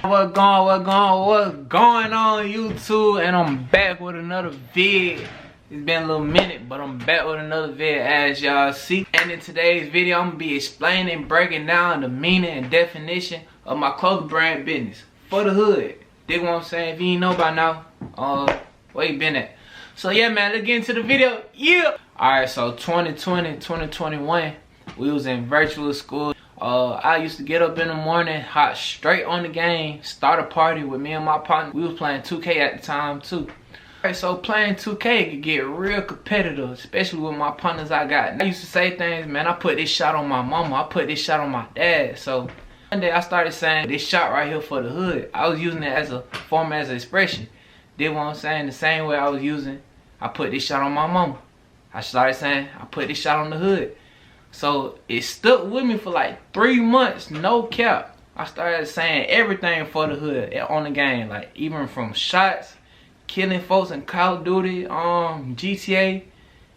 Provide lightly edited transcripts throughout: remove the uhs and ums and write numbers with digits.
What's going on YouTube? And I'm back with another vid. It's been a little minute, but I'm back with another vid as y'all see. And in today's video, I'm gonna be explaining, breaking down the meaning and definition of my clothing brand business, For the Hood. Dig what I'm saying? If you ain't know by now, where you been at? So yeah, man, let's get into the video. Yeah. Alright, so 2020, 2021, we was in virtual school. I used to get up in the morning, hop straight on the game, start a party with me and my partner. We was playing 2K at the time too. Alright, so playing 2K could get real competitive, especially with my partners I got. I used to say things, man, I put this shot on my mama, I put this shot on my dad. So one day I started saying, this shot right here for the hood. I was using it as a form, as an expression. Did what I'm saying? The same way I was using, I put this shot on my mama. I started saying, I put this shot on the hood. So it stuck with me for like 3 months, no cap. I started saying everything for the hood on the game, like even from shots, killing folks in Call of Duty, GTA,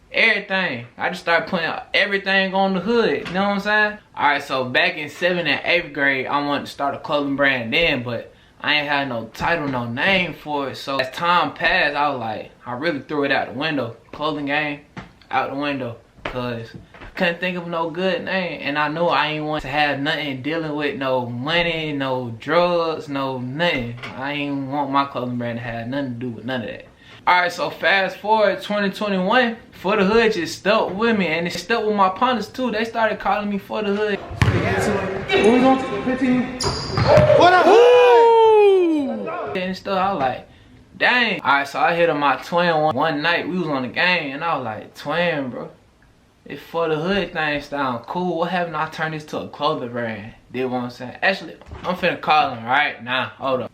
everything. I just started putting everything on the hood, you know what I'm saying? Alright, so back in 7th and 8th grade, I wanted to start a clothing brand then, but I ain't had no title, no name for it. So as time passed, I was like, I really threw it out the window. Clothing game, out the window, cause couldn't think of no good name, and I knew I ain't want to have nothing dealing with no money, no drugs, no nothing. I ain't want my clothing brand to have nothing to do with none of that. Alright, so fast forward 2021, For the Hood just stuck with me, and it stuck with my partners too. They started calling me For the Hood. Who's on 15? For the Hood! And stuff, I was like, dang. Alright, so I hit up my twin one night. We was on the game, and I was like, twin, bro. If For the Hood thing sound cool, what happened I turn this to a clothing brand? Did what I'm saying? Actually, I'm finna call him right now. Hold up.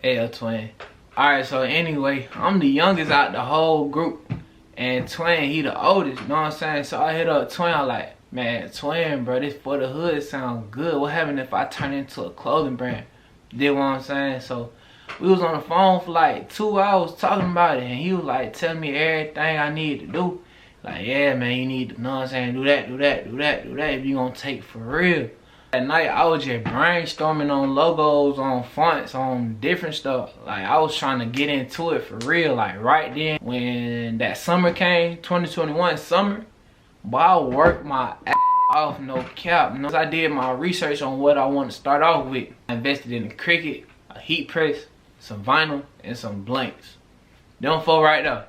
Hey, twin. Alright, so anyway, I'm the youngest out the whole group. And twin, he the oldest, you know what I'm saying? So I hit up twin, I'm like, man, twin, bro, this For the Hood sound good. What happened if I turn it into a clothing brand? Did what I'm saying? So we was on the phone for like 2 hours talking about it, and he was like telling me everything I need to do. Like, yeah, man, you need to, know what I'm saying, do that, do that, do that, do that if you gonna take for real. At night, I was just brainstorming on logos, on fonts, on different stuff. Like, I was trying to get into it for real. Like, right then, when that summer came, 2021 summer, but I worked my ass off, no cap. You know, I did my research on what I want to start off with. I invested in a Cricut, a heat press, some vinyl, and some blanks. Them four right there.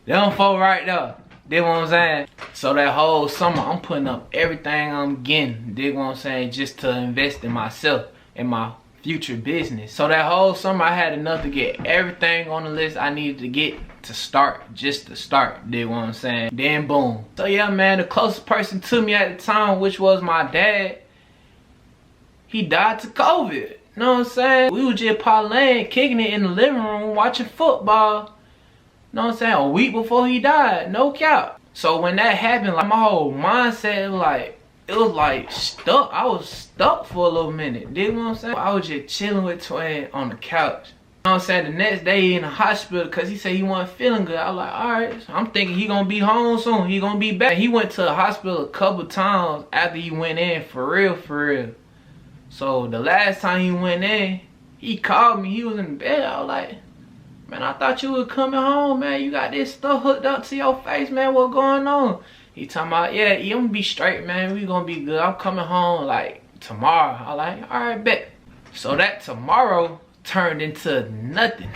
Them four right there. Dig what I'm saying? So that whole summer, I'm putting up everything I'm getting. Dig what I'm saying? Just to invest in myself, in my future business. So that whole summer, I had enough to get everything on the list I needed to get to start. Just to start. Dig what I'm saying? Then boom. So yeah, man, the closest person to me at the time, which was my dad, he died to COVID. You know what I'm saying? We was just parlaying, kicking it in the living room, watching football. You know what I'm saying? A week before he died, no cap. So when that happened, like my whole mindset, it was like stuck. I was stuck for a little minute. Dig what I'm saying? I was just chilling with twin on the couch. You know what I'm saying? The next day he in the hospital because he said he wasn't feeling good. I was like, alright. So I'm thinking he gonna be home soon. He gonna be back. He went to the hospital a couple times after he went in, for real, for real. So the last time he went in, he called me. He was in bed. I was like, man, I thought you was coming home, man. You got this stuff hooked up to your face, man. What going on? He talking about, yeah, I'm gonna be straight, man. We gonna be good. I'm coming home like tomorrow. I like, all right, bet. So that tomorrow turned into nothing.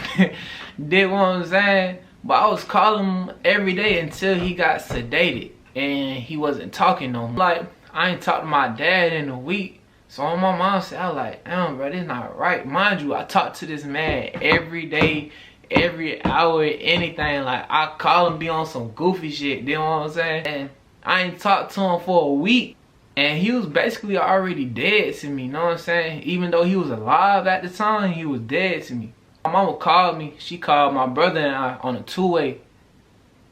Did what I'm saying? But I was calling him every day until he got sedated and he wasn't talking no more. Like, I ain't talked to my dad in a week. So on my mom said, I was like, damn, bro, this not right. Mind you, I talk to this man every day, every hour, anything. Like, I call him, be on some goofy shit, you know what I'm saying? And I ain't talked to him for a week, and he was basically already dead to me, you know what I'm saying? Even though he was alive at the time, he was dead to me. My mama called me. She called my brother and I on a two-way,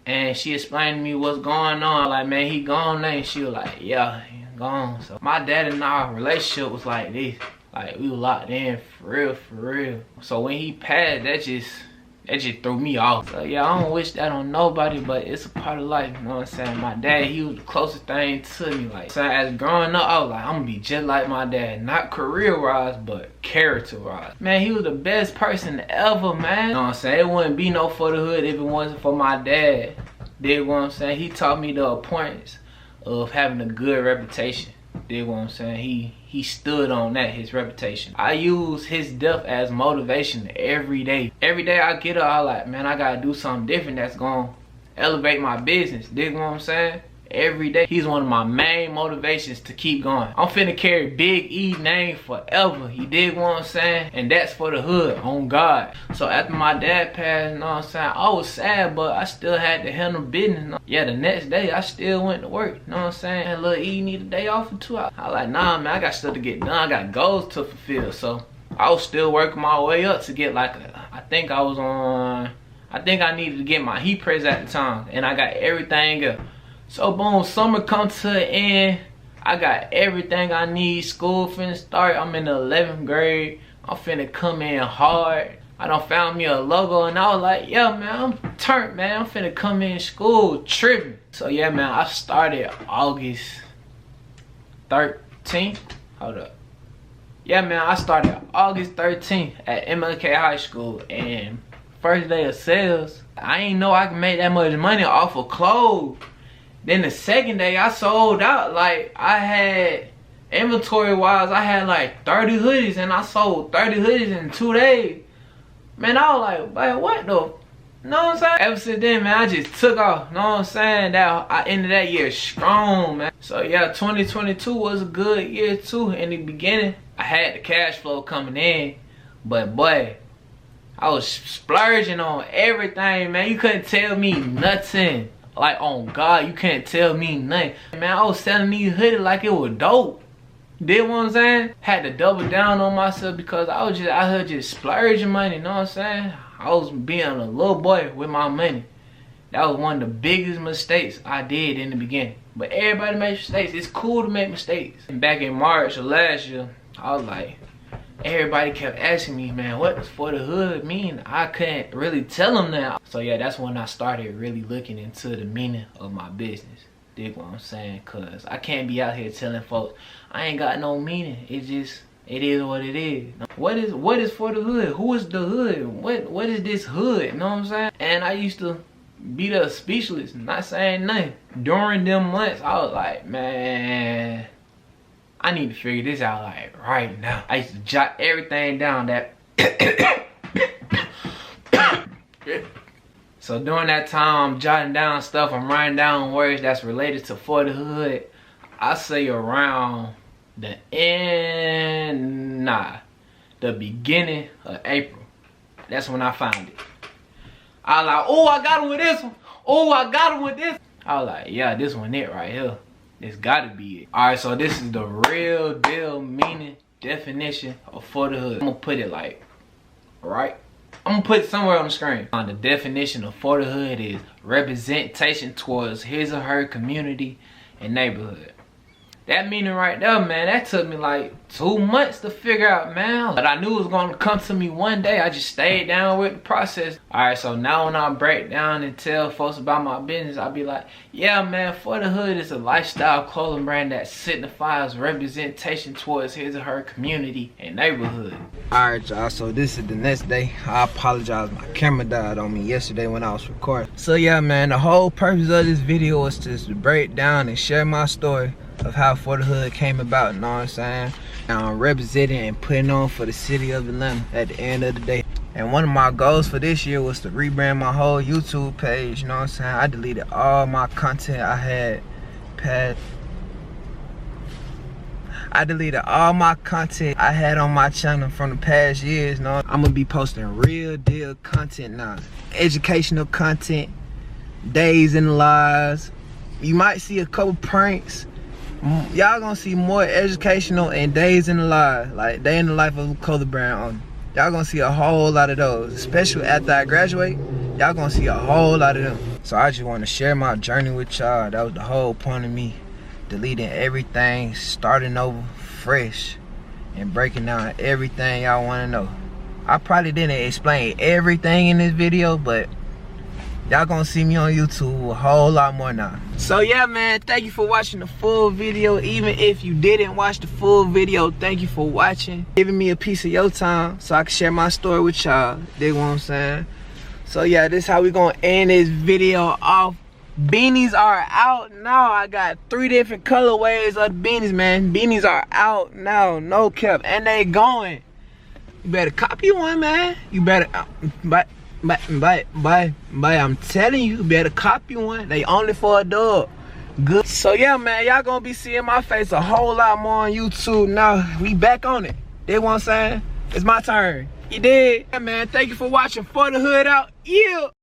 and she explained to me what's going on. Like, man, he gone now. And she was like, yeah, he gone. So my dad and our relationship was like this. Like, we were locked in for real, for real. So when he passed, that just That just threw me off. So yeah, I don't wish that on nobody, but it's a part of life, you know what I'm saying? My dad, he was the closest thing to me. Like, so as growing up, I was like, I'm gonna be just like my dad. Not career-wise, but character-wise. Man, he was the best person ever, man. You know what I'm saying? It wouldn't be no For the Hood if it wasn't for my dad. Dig what I'm saying? He taught me the importance of having a good reputation. Dig what I'm saying? He stood on that, his reputation. I use his death as motivation every day. Every day I get up, I like, man, I gotta do something different that's gonna elevate my business. Dig what I'm saying? Every day, he's one of my main motivations to keep going. I'm finna carry Big E name forever. You dig what I'm saying? And that's for the hood, on God. So after my dad passed, you know what I'm saying, I was sad, but I still had to handle business. Yeah, the next day, I still went to work. You know what I'm saying? And Lil E need a day off for 2 hours. I like, nah, man, I got stuff to get done. I got goals to fulfill. So I was still working my way up to get like I think I needed to get my heat press at the time. And I got everything up. So boom, summer come to an end. I got everything I need. School finna start. I'm in the 11th grade. I'm finna come in hard. I done found me a logo and I was like, yeah, man, I'm turned, man. I'm finna come in school tripping. So yeah, man, I started August 13th. Hold up. Yeah, man, I started August 13th at MLK High School. And first day of sales, I ain't know I could make that much money off of clothes. Then the second day, I sold out. Like, I had, inventory-wise, I had like 30 hoodies, and I sold 30 hoodies in 2 days. Man, I was like, man, what the? Know what I'm saying? Ever since then, man, I just took off. Know what I'm saying? That I ended that year strong, man. So, yeah, 2022 was a good year, too. In the beginning, I had the cash flow coming in. But, boy, I was splurging on everything, man. You couldn't tell me nothing. Like, on God, you can't tell me nothing. Man, I was selling these hoodies like it was dope. Did what I'm saying? Had to double down on myself because I was just out here just splurging money, you know what I'm saying? I was being a little boy with my money. That was one of the biggest mistakes I did in the beginning. But everybody makes mistakes. It's cool to make mistakes. And back in March of last year, I was like, everybody kept asking me, man, what does For the Hood mean? I couldn't really tell them that. So yeah, that's when I started really looking into the meaning of my business. Dig what I'm saying? Cause I can't be out here telling folks I ain't got no meaning. It is what it is. What is For the Hood? Who is the hood? What is this hood? You know what I'm saying? And I used to be the speechless, not saying nothing. During them months, I was like, man, I need to figure this out like right now. I used to jot everything down that So during that time, I'm jotting down stuff, I'm writing down words that's related to For the Hood. I say around the beginning of April. That's when I found it. I was like, oh, I got him with this one. Oh, I got him with this. I was like, yeah, this one it right here. This gotta be it. Alright, so this is the real deal meaning, definition of For the Hood. I'm gonna put it like, right? I'm gonna put it somewhere on the screen. The definition of For the Hood is representation towards his or her community and neighborhood. That meaning right there, man, that took me like 2 months to figure out, man. But I knew it was gonna come to me one day. I just stayed down with the process. Alright, so now when I break down and tell folks about my business, I'll be like, yeah, man, For the Hood is a lifestyle clothing brand that signifies representation towards his or her community and neighborhood. Alright, y'all, so this is the next day. I apologize, my camera died on me yesterday when I was recording. So yeah, man, the whole purpose of this video was just to break down and share my story of how For the Hood came about, you know what I'm saying? I'm representing and putting on for the city of Atlanta at the end of the day. And one of my goals for this year was to rebrand my whole YouTube page, you know what I'm saying? I deleted all my content I had on my channel from the past years, you know? I'm gonna be posting real deal content now. Educational content, days in the lives. You might see a couple pranks. Y'all gonna see more educational and days in the life, like day in the life of a clothing brand owner. Y'all gonna see a whole lot of those, especially after I graduate. Y'all gonna see a whole lot of them. So I just want to share my journey with y'all. That was the whole point of me deleting everything, starting over fresh, and breaking down everything y'all want to know. I probably didn't explain everything in this video, but y'all gonna see me on YouTube a whole lot more now. So yeah, man, thank you for watching the full video. Even if you didn't watch the full video, thank you for watching, giving me a piece of your time so I can share my story with y'all. Dig what I'm saying? So yeah, this is how we gonna end this video off. Beanies are out now. I got 3 different colorways of beanies, man. Beanies are out now, no cap, and they going. You better copy one, man. You better, but I'm telling you, you better copy one. They only for a dub. Good. So yeah, man, y'all gonna be seeing my face a whole lot more on YouTube now. We back on it. Dig what I'm saying? It's my turn. You did? Yeah, man, thank you for watching For the Hood out. Yeah.